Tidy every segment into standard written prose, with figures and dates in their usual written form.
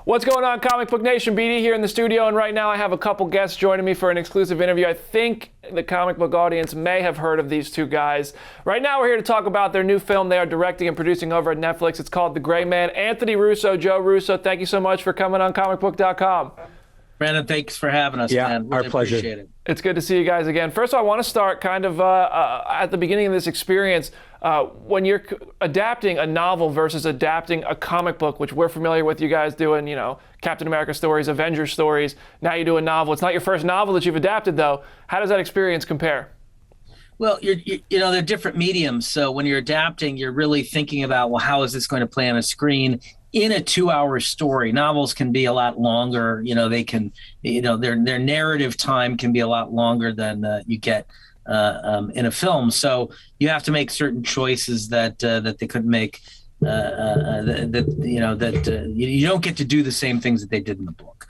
What's going on, Comic Book Nation? BD here in the studio, and right now I have a couple guests joining me for an exclusive interview. I think the comic book audience may have heard of these two guys. Right now we're here to talk about their new film they are directing and producing over at Netflix. It's called The Gray Man. Anthony Russo, Joe Russo, thank you so much for coming on Comicbook.com. Brandon, thanks for having us, yeah, man. Our pleasure. Appreciate it. It's good to see you guys again. First of all, I want to start kind of at the beginning of this experience. When you're adapting a novel versus adapting a comic book, which we're familiar with you guys doing, Captain America stories, Avengers stories. Now you do a novel. It's not your first novel that you've adapted, though. How does that experience compare? Well, they're different mediums. So when you're adapting, you're really thinking about, well, how is this going to play on a screen in a 2-hour story? Novels can be a lot longer. They can, their narrative time can be a lot longer than you get in a film. So you have to make certain choices that they couldn't make. You don't get to do the same things that they did in the book.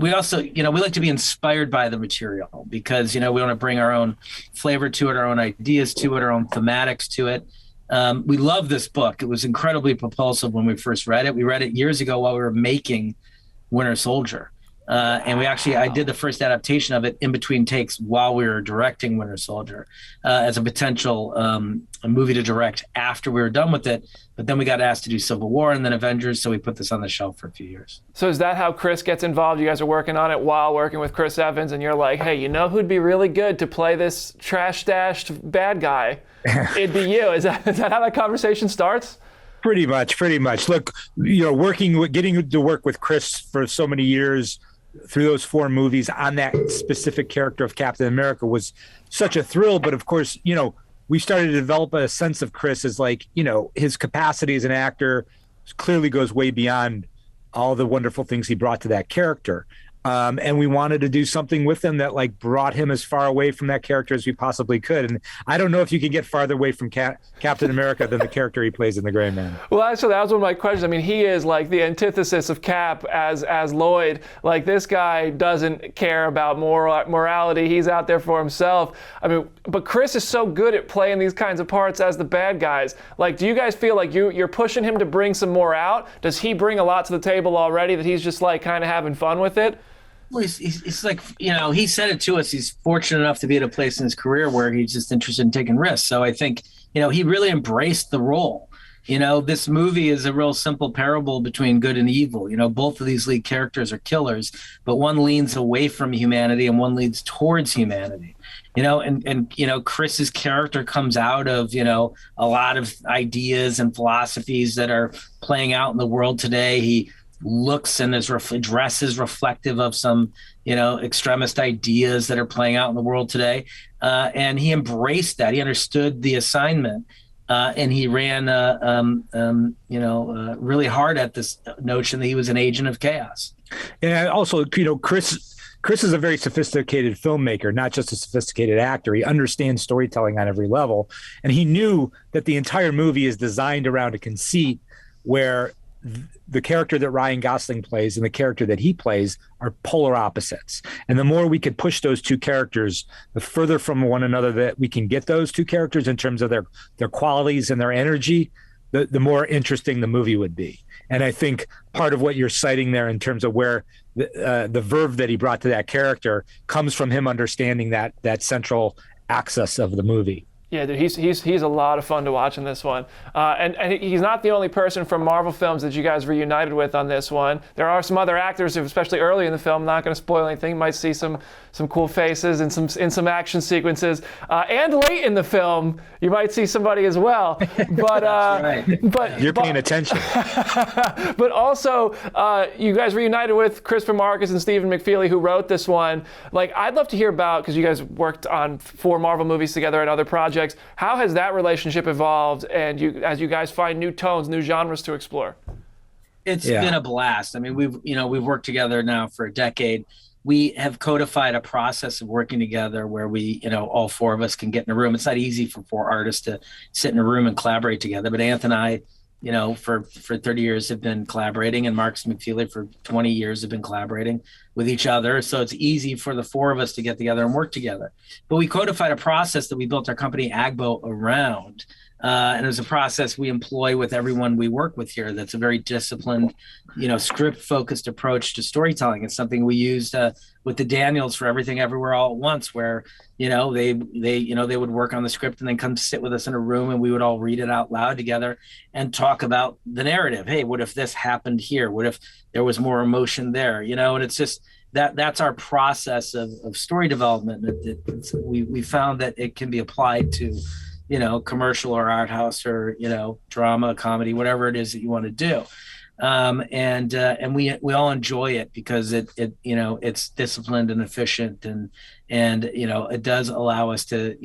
We also, we like to be inspired by the material because, we want to bring our own flavor to it, our own ideas to it, our own thematics to it. We love this book. It was incredibly propulsive when we first read it. We read it years ago while we were making Winter Soldier. And I did the first adaptation of it in between takes while we were directing Winter Soldier as a potential a movie to direct after we were done with it. But then we got asked to do Civil War and then Avengers, so we put this on the shelf for a few years. So is that how Chris gets involved? You guys are working on it while working with Chris Evans, and you're like, hey, who'd be really good to play this trash-dashed bad guy? It'd be you. Is that how that conversation starts? Pretty much. Look, getting to work with Chris for so many years through those 4 movies on that specific character of Captain America was such a thrill. But of course, we started to develop a sense of Chris as his capacity as an actor clearly goes way beyond all the wonderful things he brought to that character. And we wanted to do something with him that brought him as far away from that character as we possibly could. And I don't know if you can get farther away from Captain America than the character he plays in The Gray Man. Well, actually, that was one of my questions. I mean, he is the antithesis of Cap as Lloyd. This guy doesn't care about morality. He's out there for himself. I mean, but Chris is so good at playing these kinds of parts as the bad guys. Do you guys feel like you're pushing him to bring some more out? Does he bring a lot to the table already that he's just kind of having fun with it? Well, it's he said it to us. He's fortunate enough to be at a place in his career where he's just interested in taking risks. So I think, he really embraced the role. This movie is a real simple parable between good and evil. Both of these lead characters are killers, but one leans away from humanity and one leans towards humanity. Chris's character comes out of, a lot of ideas and philosophies that are playing out in the world today. He looks and his dress is reflective of some, extremist ideas that are playing out in the world today. And he embraced that. He understood the assignment. And he ran, really hard at this notion that he was an agent of chaos. And also, Chris is a very sophisticated filmmaker, not just a sophisticated actor. He understands storytelling on every level. And he knew that the entire movie is designed around a conceit where the character that Ryan Gosling plays and the character that he plays are polar opposites. And the more we could push those two characters, the further from one another that we can get those two characters in terms of their qualities and their energy, the more interesting the movie would be. And I think part of what you're citing there in terms of where the verve that he brought to that character comes from him understanding that central axis of the movie. Yeah, dude, he's a lot of fun to watch in this one. And he's not the only person from Marvel films that you guys reunited with on this one. There are some other actors, especially early in the film, not going to spoil anything. You might see some cool faces and some action sequences. And late in the film, you might see somebody as well. But right. You're paying attention. But also, you guys reunited with Christopher Marcus and Stephen McFeely, who wrote this one. I'd love to hear about, because you guys worked on 4 Marvel movies together and other projects. How has that relationship evolved, and as you guys find new tones, new genres to explore? It's been a blast. I mean, we've worked together now for a decade. We have codified a process of working together where we, all 4 of us can get in a room. It's not easy for 4 artists to sit in a room and collaborate together, but Anth and I, for 30 years have been collaborating, and Marcus McFeely for 20 years have been collaborating with each other. So it's easy for the 4 of us to get together and work together. But we codified a process that we built our company Agbo around, And it's a process we employ with everyone we work with here. That's a very disciplined, script focused approach to storytelling. It's something we used with the Daniels for Everything Everywhere All at Once, where they would work on the script and then come sit with us in a room, and we would all read it out loud together and talk about the narrative. Hey, what if this happened here? What if there was more emotion there? And it's just that's our process of story development. We found that it can be applied to commercial or art house or drama, comedy, whatever it is that you want to do. And we all enjoy it because it's disciplined and efficient, and it does allow us to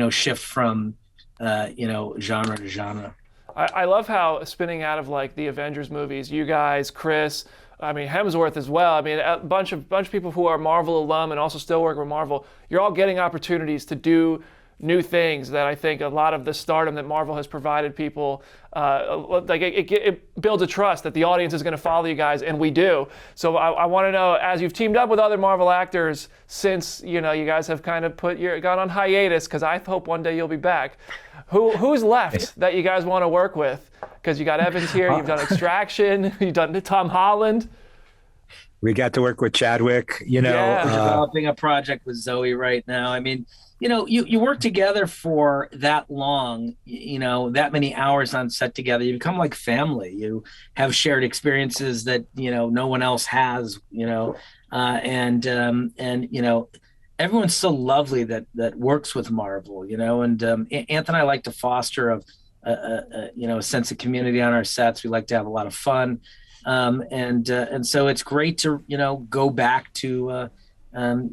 shift from genre to genre. I love how, spinning out of like the Avengers movies, you guys, Chris, I mean Hemsworth as well, I mean a bunch of people who are Marvel alum and also still work with Marvel, you're all getting opportunities to do new things that I think a lot of the stardom that Marvel has provided people, it builds a trust that the audience is going to follow you guys, and we do. So I want to know, as you've teamed up with other Marvel actors since you guys have kind of gone on hiatus, because I hope one day you'll be back. Who's left that you guys want to work with? Because you got Evans here, you've done Extraction, you've done Tom Holland. We got to work with Chadwick. We're developing a project with Zoe right now. I mean, you work together for that long, that many hours on set together, you become like family. You have shared experiences that, no one else has, and everyone's so lovely that works with Marvel, and Anthony and I like to foster a sense of community on our sets. We like to have a lot of fun. And so it's great to, go back to,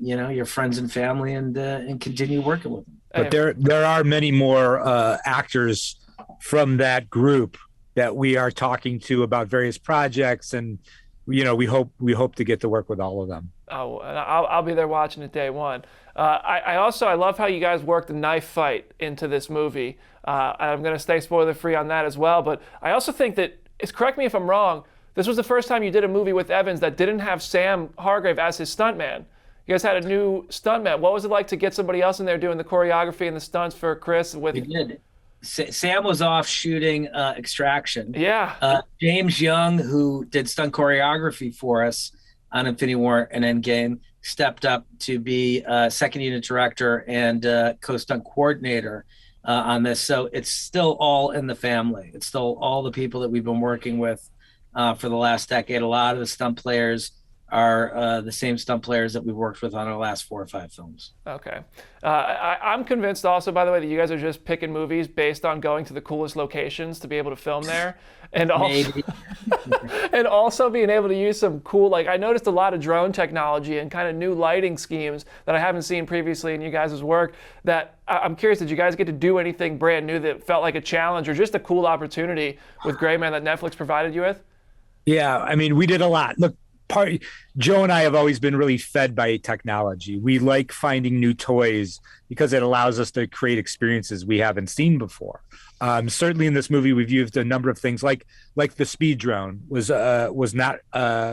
your friends and family and continue working with them. But there are many more actors from that group that we are talking to about various projects, and we hope to get to work with all of them. Oh, I'll be there watching it day one. I love how you guys worked the knife fight into this movie. I'm going to stay spoiler free on that as well. But I also think that, correct me if I'm wrong, this was the first time you did a movie with Evans that didn't have Sam Hargrave as his stuntman. You guys had a new stuntman. What was it like to get somebody else in there doing the choreography and the stunts for Chris? We did. Sam was off shooting Extraction. Yeah. James Young, who did stunt choreography for us on Infinity War and Endgame, stepped up to be second unit director and co-stunt coordinator on this. So it's still all in the family. It's still all the people that we've been working with for the last decade. A lot of the stunt players are the same stunt players that we've worked with on our last 4 or 5 films. Okay. I'm convinced also, by the way, that you guys are just picking movies based on going to the coolest locations to be able to film there. And also, and also being able to use some cool, I noticed a lot of drone technology and kind of new lighting schemes that I haven't seen previously in you guys' work, that I'm curious, did you guys get to do anything brand new that felt like a challenge or just a cool opportunity with Gray Man that Netflix provided you with? Yeah, I mean, we did a lot. Look, Joe and I have always been really fed by technology. We like finding new toys because it allows us to create experiences we haven't seen before. Certainly in this movie, we've used a number of things like the speed drone was not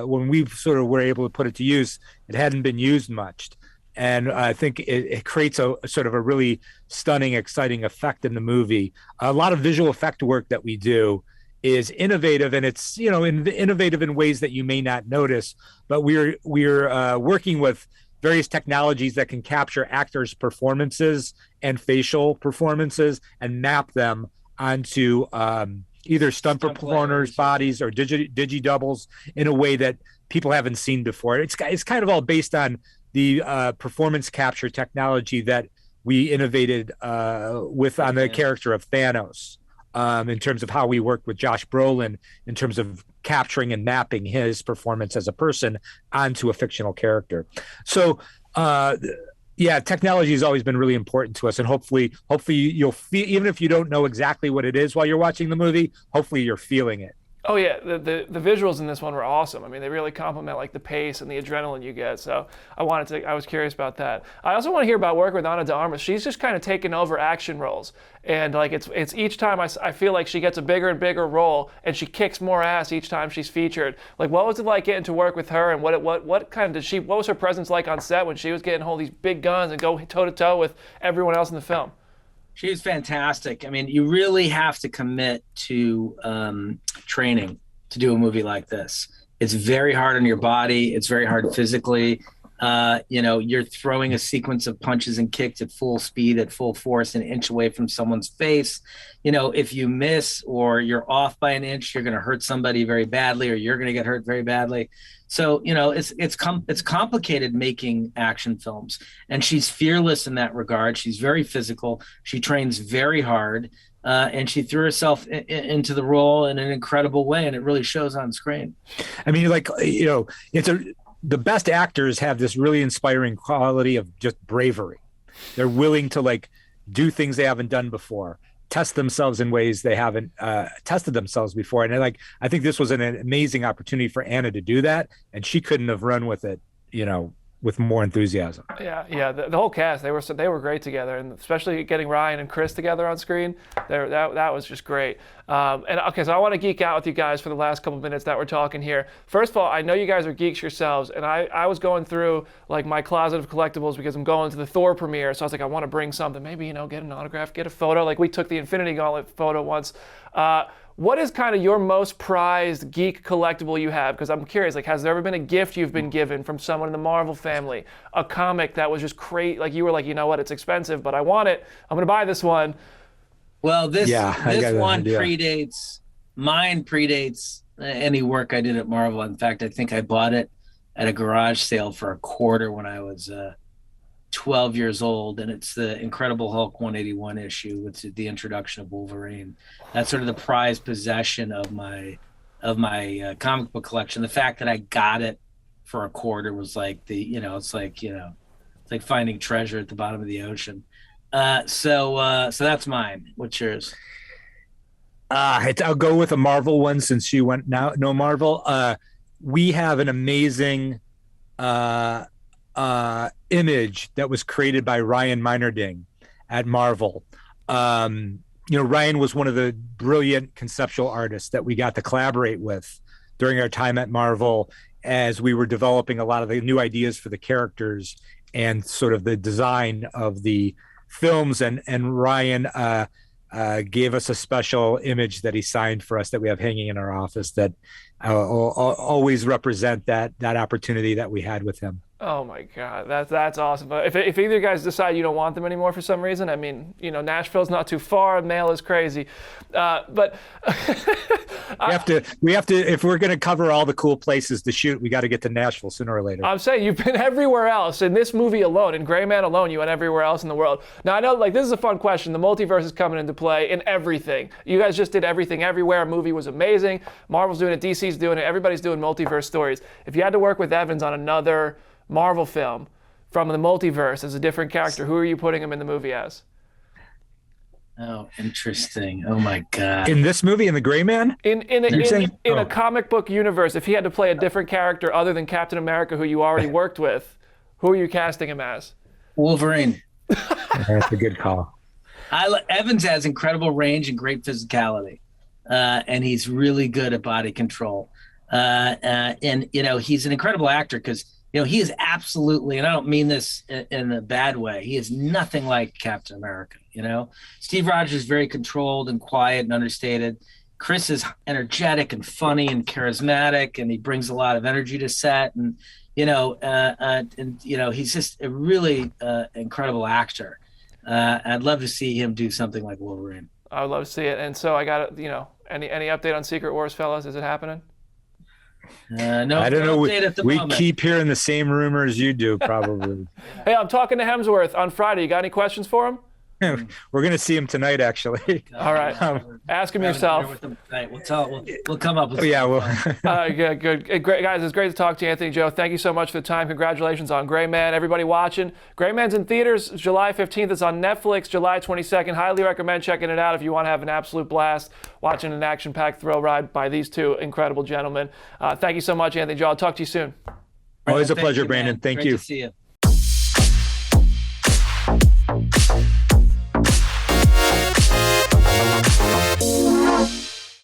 when we sort of were able to put it to use, it hadn't been used much. And I think it creates a sort of a really stunning, exciting effect in the movie. A lot of visual effect work that we do is innovative, and it's innovative in ways that you may not notice. But we're working with various technologies that can capture actors' performances and facial performances and map them onto either stunt performers' bodies or digi doubles in a way that people haven't seen before. It's kind of all based on the performance capture technology that we innovated with on the character of Thanos. In terms of how we worked with Josh Brolin in terms of capturing and mapping his performance as a person onto a fictional character. So, technology has always been really important to us, and hopefully you'll feel, even if you don't know exactly what it is while you're watching the movie, hopefully you're feeling it. Oh yeah, the visuals in this one were awesome. I mean, they really complement the pace and the adrenaline you get. So I was curious about that. I also want to hear about work with Ana de Armas. She's just kind of taken over action roles, and it's each time I feel like she gets a bigger and bigger role, and she kicks more ass each time she's featured. What was it like getting to work with her, and what was her presence like on set when she was getting hold of these big guns and go toe to toe with everyone else in the film? She was fantastic. I mean, you really have to commit to training to do a movie like this. It's very hard on your body. It's very hard physically. You're throwing a sequence of punches and kicks at full speed, at full force, an inch away from someone's face. If you miss or you're off by an inch, you're going to hurt somebody very badly, or you're going to get hurt very badly. So, it's complicated making action films, and she's fearless in that regard. She's very physical. She trains very hard, and she threw herself into the role in an incredible way, and it really shows on screen. I mean, the best actors have this really inspiring quality of just bravery. They're willing to do things they haven't done before, test themselves in ways they haven't tested themselves before. And I think this was an amazing opportunity for Anna to do that. And she couldn't have run with it, with more enthusiasm. Yeah. The whole cast, they were great together, and especially getting Ryan and Chris together on screen, that was just great. So I want to geek out with you guys for the last couple minutes that we're talking here. First of all, I know you guys are geeks yourselves, and I was going through my closet of collectibles because I'm going to the Thor premiere, so I was like, I want to bring something, maybe get an autograph, get a photo. We took the Infinity Gauntlet photo once. What is kind of your most prized geek collectible you have? Because I'm curious, has there ever been a gift you've been given from someone in the Marvel family? A comic that was just great, you were like, you know what, it's expensive, but I want it. I'm going to buy this one. Well, this one predates any work I did at Marvel. In fact, I think I bought it at a garage sale for $0.25 when I was 12 years old, and it's the Incredible Hulk 181 issue with the introduction of Wolverine. That's sort of the prized possession of my comic book collection. The fact that I got it for $0.25 was it's like finding treasure at the bottom of the ocean. So that's mine. What's yours? I'll go with a Marvel one since you went no Marvel. We have an amazing image that was created by Ryan Meinerding at Marvel. Ryan was one of the brilliant conceptual artists that we got to collaborate with during our time at Marvel as we were developing a lot of the new ideas for the characters and sort of the design of the films. And Ryan gave us a special image that he signed for us that we have hanging in our office that always represent that opportunity that we had with him. Oh my God, that's awesome. But if either of you guys decide you don't want them anymore for some reason, I mean, Nashville's not too far. Mail is crazy, but we have to. If we're going to cover all the cool places to shoot, we got to get to Nashville sooner or later. I'm saying you've been everywhere else in this movie alone. In Gray Man alone, you went everywhere else in the world. Now I know, this is a fun question. The multiverse is coming into play in everything. You guys just did everything everywhere. Movie was amazing. Marvel's doing it. DC's doing it. Everybody's doing multiverse stories. If you had to work with Evans on another Marvel film from the multiverse as a different character, who are you putting him in the movie as? Oh, interesting. Oh my God. In this movie, in the Gray Man? In a comic book universe, if he had to play a different character other than Captain America, who you already worked with, who are you casting him as? Wolverine. That's a good call. Evans has incredible range and great physicality, and he's really good at body control. And he's an incredible actor because he is absolutely, and I don't mean this in a bad way, he is nothing like Captain America. Steve Rogers is very controlled and quiet and understated. Chris is energetic and funny and charismatic, and he brings a lot of energy to set. And he's just a really incredible actor. I'd love to see him do something like Wolverine. I would love to see it. And so I got any update on Secret Wars, fellas? Is it happening? No, I don't know. We moment. keep hearing the same rumors you do, probably. Hey, I'm talking to Hemsworth on Friday. You got any questions for him? We're going to see him tonight, actually. All right. Ask him yourself. We'll come up with Good. Great, guys. It's great to talk to you, Anthony, Joe. Thank you so much for the time. Congratulations on Gray Man. Everybody watching. Gray Man's in theaters July 15th. It's on Netflix July 22nd. Highly recommend checking it out if you want to have an absolute blast watching an action-packed thrill ride by these two incredible gentlemen. Thank you so much, Anthony, Joe. I'll talk to you soon. Always a pleasure, Brandon. Thank you. Great to see you.